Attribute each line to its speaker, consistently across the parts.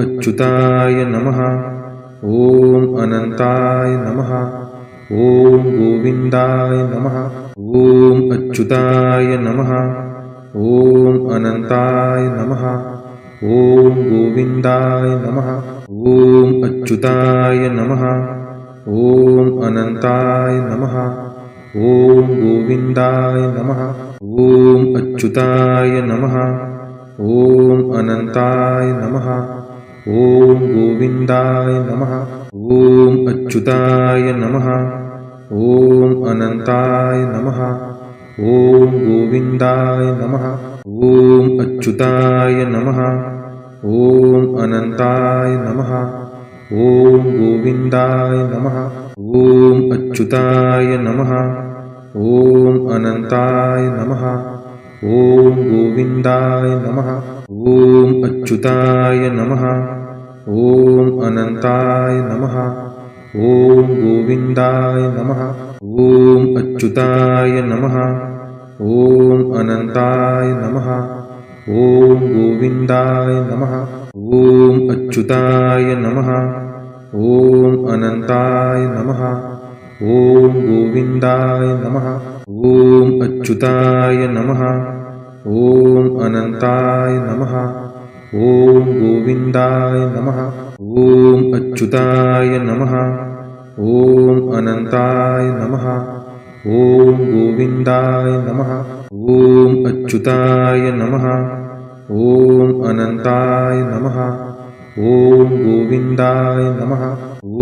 Speaker 1: अच्युताय नमः। ॐ अनन्ताय नमः। ॐ गोविन्दाय नमः। ॐ अच्युताय नमः। ॐ अनन्ताय नमः। ॐ गोविन्दाय नमः। ॐ अच्युताय नमः। ॐ अनन्ताय नमः। ॐ गोविन्दाय नमः। ॐ अच्युताय नमः। ॐ अनन्ताय नमः। ॐ गोविन्दाय नमः। ॐ अच्युताय नमः। ॐ अनन्ताय नमः। ॐ गोविन्दाय नमः। ॐ अच्युताय नमः। ॐ अनन्ताय नमः। ॐ गोविन्दाय नमः। ॐ अच्युताय नमः। ॐ अनन्ताय नमः। ॐ गोविन्दाय नमः। ॐ अच्युताय नमः। ॐ अनन्ताय नमः। ॐ गोविन्दाय नमः। ॐ अच्युताय नमः। ॐ अनन्ताय नमः। ॐ गोविन्दाय नमः। ॐ अच्युताय नमः। ॐ अनन्ताय नमः। ॐ गोविन्दाय नमः। ॐ अच्युताय नमः। ॐ अनन्ताय नमः। ॐ गोविन्दाय नमः। ॐ अच्युताय नमः। ॐ अनन्ताय नमः। ॐ गोविन्दाय नमः। ॐ अच्युताय नमः। ॐ अनन्ताय नमः। ॐ गोविन्दाय नमः।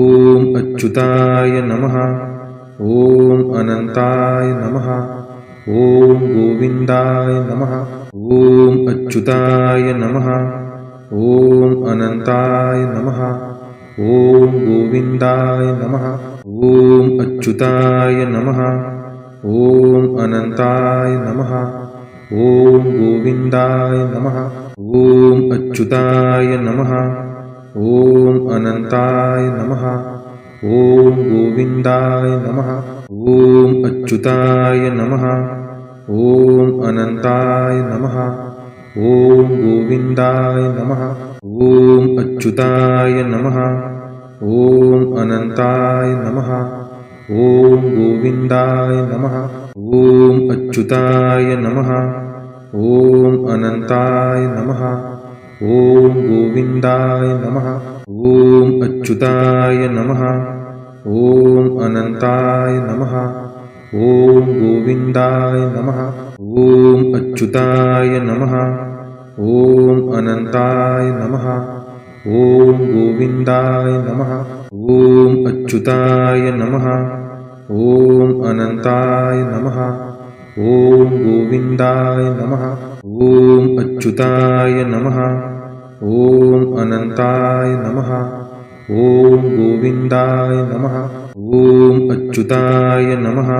Speaker 1: ॐ अच्युताय नमः। ॐ अनन्ताय नमः। ॐ गोविन्दाय नमः। ॐ अच्युताय नमः। ॐ अनन्ताय नमः। ॐ गोविन्दाय नमः। ॐ अच्युताय नमः। ॐ अनन्ताय नमः। ॐ गोविन्दाय नमः। ॐ अच्युताय नमः। ॐ अनन्ताय नमः। ॐ गोविन्दाय नमः। ॐ अच्युताय नमः। ॐ अनन्ताय नमः। ॐ गोविन्दाय नमः। ॐ अच्युताय नमः। ॐ अनन्ताय नमः। ॐ गोविन्दाय नमः। ॐ अच्युताय नमः। ॐ अनन्ताय नमः। ॐ गोविन्दाय नमः। ॐ अच्युताय नमः। ॐ अनन्ताय नमः। ॐ गोविन्दाय नमः। ॐ अच्युताय नमः। ॐ अनन्ताय नमः। ॐ गोविन्दाय नमः। ॐ अच्युताय नमः। ॐ अनन्ताय नमः। ॐ गोविन्दाय नमः। ॐ अच्युताय नमः। ॐ अनन्ताय नमः। ॐ गोविन्दाय नमः। ॐ अच्युताय नमः।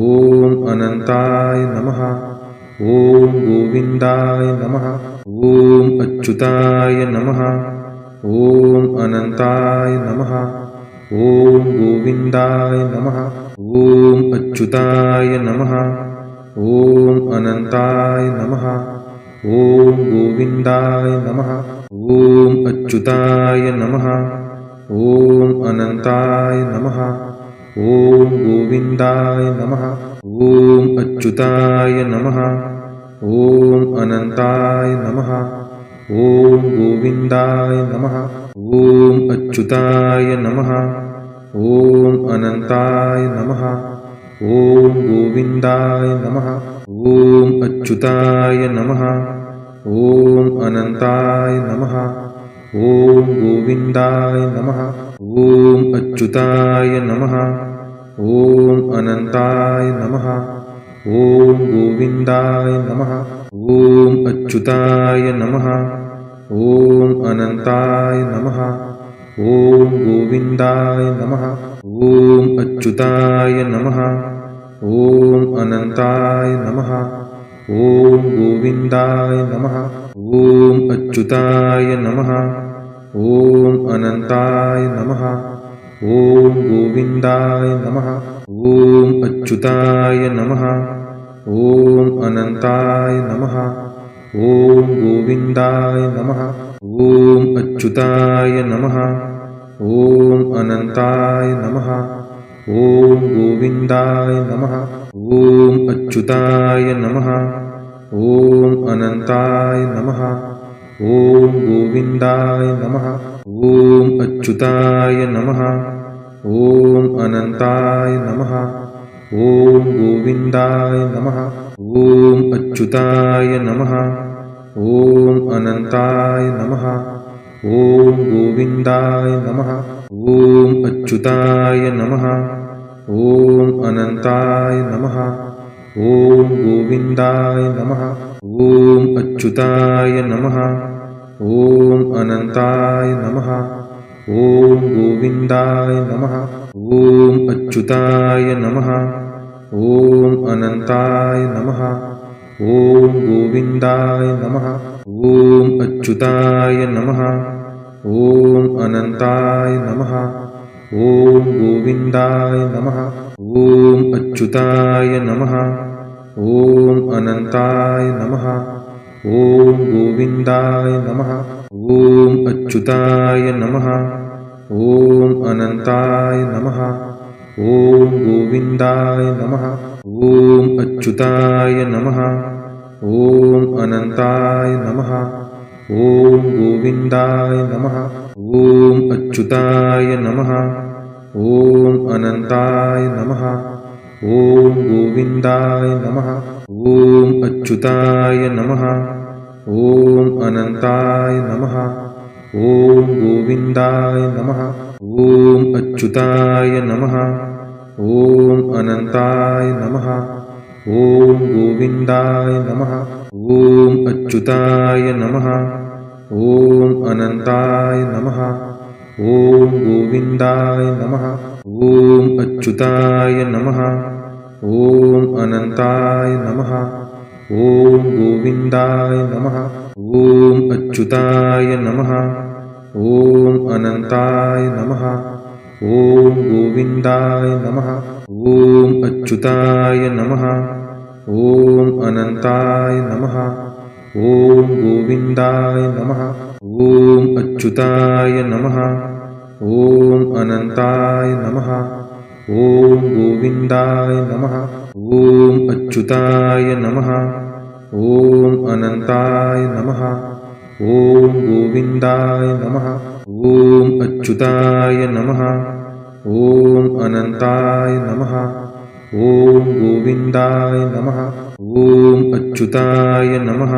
Speaker 1: ॐ अनन्ताय नमः। ॐ गोविन्दाय नमः। ॐ अच्युताय नमः। ॐ अनन्ताय नमः। ॐ गोविन्दाय नमः। ॐ अच्युताय नमः। ॐ अनन्ताय नमः। ॐ गोविन्दाय नमः। ॐ अच्युताय नमः। ॐ अनन्ताय नमः। ॐ गोविन्दाय नमः। ॐ अच्युताय नमः। ॐ अनन्ताय नमः। ॐ गोविन्दाय नमः। ॐ अच्युताय नमः। ॐ अनन्ताय नमः। ॐ गोविन्दाय नमः। ॐ अच्युताय नमः। ॐ अनन्ताय नमः। ॐ गोविन्दाय नमः। ॐ अच्युताय नमः। ॐ अनन्ताय नमः। ॐ गोविन्दाय नमः। ॐ अच्युताय नमः। ॐ अनन्ताय नमः। ॐ गोविन्दाय नमः। ॐ अच्युताय नमः। ॐ अनन्ताय नमः। ॐ गोविन्दाय नमः। ॐ अच्युताय नमः। ॐ अनन्ताय नमः। ॐ गोविन्दाय नमः। ॐ अच्युताय नमः। ॐ अनन्ताय नमः। ॐ गोविन्दाय नमः। ॐ अच्युताय नमः। ॐ अनन्ताय नमः। ॐ गोविन्दाय नमः। ॐ अच्युताय नमः। ॐ अनन्ताय नमः। ॐ गोविन्दाय नमः। ॐ अच्युताय नमः। ॐ अनन्ताय नमः। ॐ गोविन्दाय नमः। ॐ अच्युताय नमः। ॐ अनन्ताय नमः। ॐ गोविन्दाय नमः। ॐ अच्युताय नमः। ॐ अनन्ताय नमः। ॐ गोविन्दाय नमः। ॐ अच्युताय नमः। ॐ अनन्ताय नमः। ॐ गोविन्दाय नमः। ॐ अच्युताय नमः। ॐ अनन्ताय नमः। ॐ गोविन्दाय नमः। ॐ अच्युताय नमः। ॐ अनन्ताय नमः। ॐ गोविन्दाय नमः। ॐ अच्युताय नमः। ॐ अनन्ताय नमः। ॐ गोविन्दाय नमः। ॐ अच्युताय नमः। ॐ अनन्ताय नमः। ॐ गोविन्दाय नमः। ॐ अच्युताय नमः। ॐ अनन्ताय नमः। ॐ गोविन्दाय नमः। ॐ अच्युताय नमः। ॐ अनन्ताय नमः। ॐ गोविन्दाय नमः। ॐ अच्युताय नमः। ॐ अनन्ताय नमः। ॐ गोविन्दाय नमः। ॐ अच्युताय नमः। ॐ अनन्ताय नमः। ॐ गोविन्दाय नमः। ॐ अच्युताय नमः। ॐ अनन्ताय नमः। ॐ गोविन्दाय नमः। ॐ अच्युताय नमः। ॐ अनन्ताय नमः। ॐ गोविन्दाय नमः। ॐ अच्युताय नमः। ॐ अनन्ताय नमः। ॐ गोविन्दाय नमः। ॐ अच्युताय नमः। ॐ अनन्ताय नमः। ॐ गोविन्दाय नमः। ॐ अच्युताय नमः। ॐ अनन्ताय नमः। ॐ गोविन्दाय नमः। ॐ अच्युताय नमः। ॐ अनन्ताय नमः। ॐ गोविन्दाय नमः। ॐ अच्युताय नमः। ॐ अनन्ताय नमः। ॐ गोविन्दाय नमः। ॐ अच्युताय नमः। ॐ अनन्ताय नमः। ॐ गोविन्दाय नमः। ॐ अच्युताय नमः।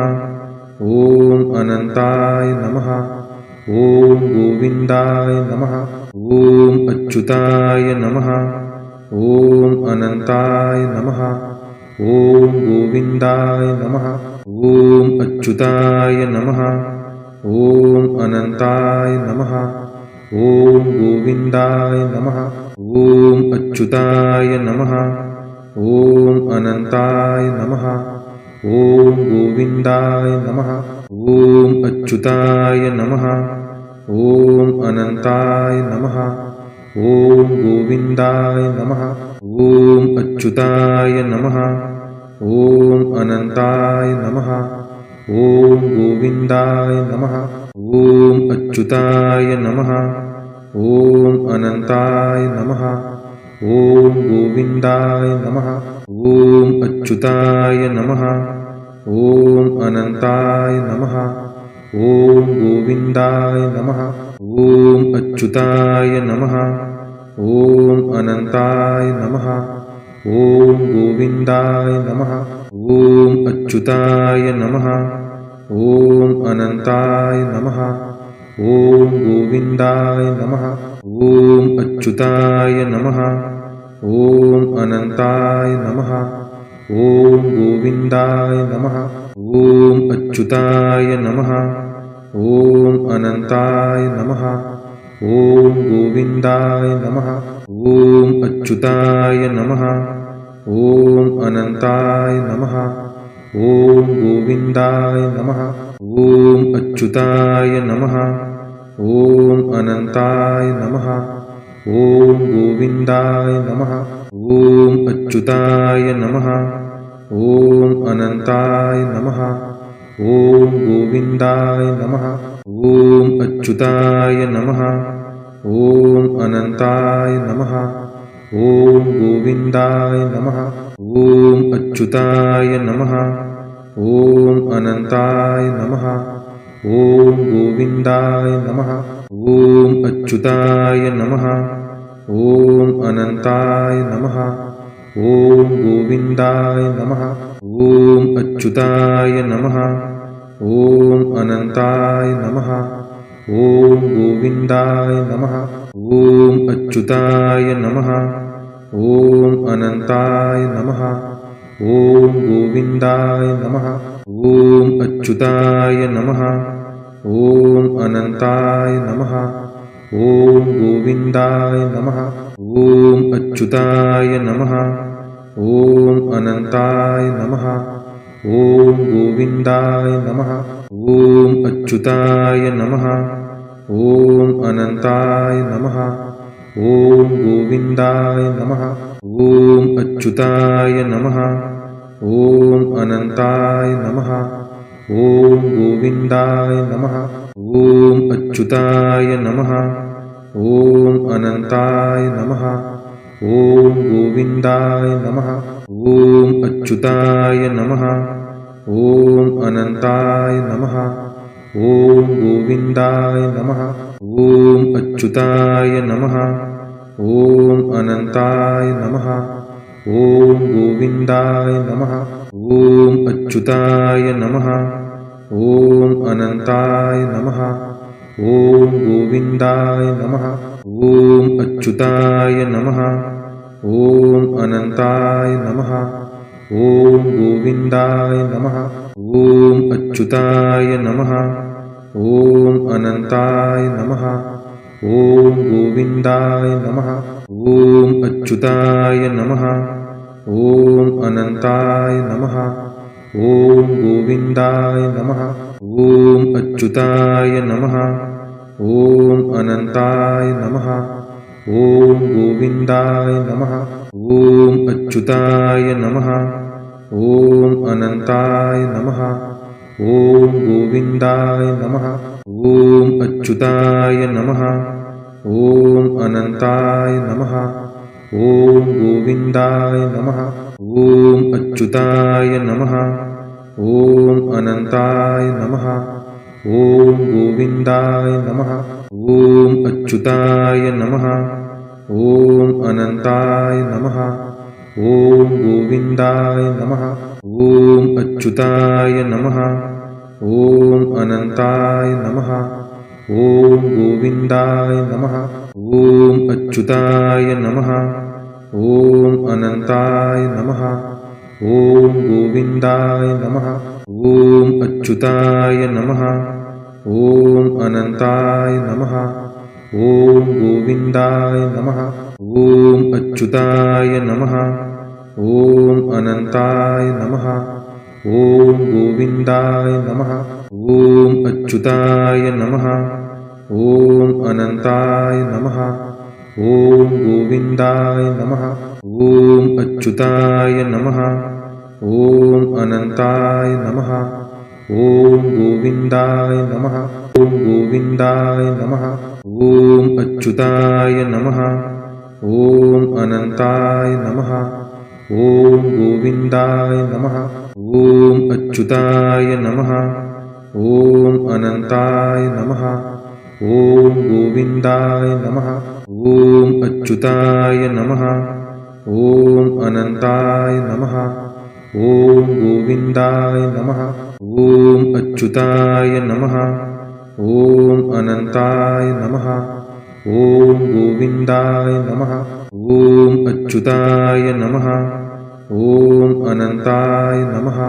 Speaker 1: ॐ अनन्ताय नमः। ॐ गोविन्दाय नमः। ॐ अच्युताय नमः। ॐ अनन्ताय नमः। ॐ गोविन्दाय नमः। ॐ अच्युताय नमः। ॐ अनन्ताय नमः। ॐ गोविन्दाय नमः। ॐ अच्युताय नमः। ॐ अनन्ताय नमः। ॐ गोविन्दाय नमः। ॐ अच्युताय नमः। ॐ अनन्ताय नमः। ॐ गोविन्दाय नमः। ॐ अच्युताय नमः। ॐ अनन्ताय नमः। ॐ गोविन्दाय नमः। ॐ अच्युताय नमः। ॐ अनन्ताय नमः। ॐ गोविन्दाय नमः। ॐ अच्युताय नमः। ॐ अनन्ताय नमः। ॐ गोविन्दाय नमः। ॐ अच्युताय नमः। ॐ अनन्ताय नमः। ॐ गोविन्दाय नमः। ॐ अच्युताय नमः। ॐ अनन्ताय नमः। ॐ गोविन्दाय नमः। ॐ अच्युताय नमः। ॐ अनन्ताय नमः। ॐ गोविन्दाय नमः। ॐ अच्युताय नमः। ॐ अनन्ताय नमः। ॐ गोविन्दाय नमः। ॐ अच्युताय नमः। ॐ अनन्ताय नमः। ॐ गोविन्दाय नमः। ॐ अच्युताय नमः। ॐ अनन्ताय नमः। ॐ गोविन्दाय नमः। ॐ अच्युताय नमः। ॐ अनन्ताय नमः। ॐ गोविन्दाय नमः। ॐ अच्युताय नमः। ॐ अनन्ताय नमः। ॐ गोविन्दाय नमः। ॐ अच्युताय नमः। ॐ अनन्ताय नमः। ॐ गोविन्दाय नमः। ॐ अच्युताय नमः। ॐ अनन्ताय नमः। ॐ गोविन्दाय नमः। ॐ अच्युताय नमः। ॐ अनन्ताय नमः। ॐ गोविन्दाय नमः। ॐ अच्युताय नमः। ॐ अनन्ताय नमः। ॐ गोविन्दाय नमः। ॐ अच्युताय नमः। ॐ अनन्ताय नमः। ॐ गोविन्दाय नमः। ॐ अच्युताय नमः। ॐ अनन्ताय नमः। ॐ गोविन्दाय नमः। ॐ अच्युताय नमः। ॐ अनन्ताय नमः। ॐ गोविन्दाय नमः। ॐ अच्युताय नमः। ॐ अनन्ताय नमः। ॐ गोविन्दाय नमः। ॐ अच्युताय नमः। ॐ अनन्ताय नमः। ॐ गोविन्दाय नमः। ॐ अच्युताय नमः। ॐ अनन्ताय नमः। ॐ गोविन्दाय नमः। ॐ अच्युताय नमः। ॐ अनन्ताय नमः। ॐ गोविन्दाय नमः। ॐ अच्युताय नमः। ॐ अनन्ताय नमः। ॐ गोविन्दाय नमः। ॐ अच्युताय नमः। ॐ अनन्ताय नमः। ॐ गोविन्दाय नमः। ॐ अच्युताय नमः। ॐ अनन्ताय नमः। ॐ गोविन्दाय नमः। ॐ अच्युताय नमः। ॐ अनन्ताय नमः। ॐ गोविन्दाय नमः। ॐ अच्युताय नमः। ॐ अनन्ताय नमः। ॐ गोविन्दाय नमः। ॐ अच्युताय नमः। ॐ अनन्ताय नमः। ॐ गोविन्दाय नमः। ॐ अच्युताय नमः। ॐ अनन्ताय नमः। ॐ गोविन्दाय नमः। ॐ अच्युताय नमः। ॐ अनन्ताय नमः। ॐ गोविन्दाय नमः। ॐ अच्युताय नमः। ॐ अनन्ताय नमः। ॐ गोविन्दाय नमः। ॐ अच्युताय नमः। ॐ अनन्ताय नमः। ॐ गोविन्दाय नमः। ॐ अच्युताय नमः। ॐ अनन्ताय नमः। ॐ गोविन्दाय नमः। ॐ अच्युताय नमः। ॐ अनन्ताय नमः। ॐ गोविन्दाय नमः। ॐ अच्युताय नमः। ॐ अनन्ताय नमः। ॐ गोविन्दाय नमः। ॐ अच्युताय नमः। ॐ अनन्ताय नमः। ॐ गोविन्दाय नमः। ॐ गोविन्दाय नमः। ॐ अच्युताय नमः। ॐ अनन्ताय नमः। ॐ गोविन्दाय नमः। ॐ अच्युताय नमः। ॐ अनन्ताय नमः। ॐ गोविन्दाय नमः। ॐ अच्युताय नमः। ॐ अनन्ताय नमः। ॐ गोविन्दाय नमः। ॐ अच्युताय नमः। ॐ अनन्ताय नमः। ॐ गोविन्दाय नमः। ॐ अच्युताय नमः। ॐ अनन्ताय नमः।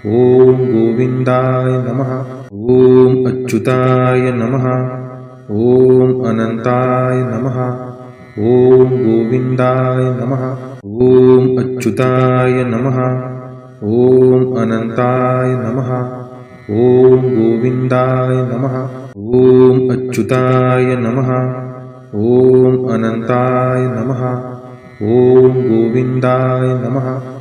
Speaker 1: ॐ गोविन्दाय नमः। ॐ अच्युताय नमः। ॐ अनन्ताय नमः। ॐ गोविन्दाय नमः। ॐ अच्युताय नमः। ॐ अनन्ताय नमः। ॐ गोविन्दाय नमः। ॐ अच्युताय नमः। ॐ अनन्ताय नमः। ॐ गोविन्दाय नमः।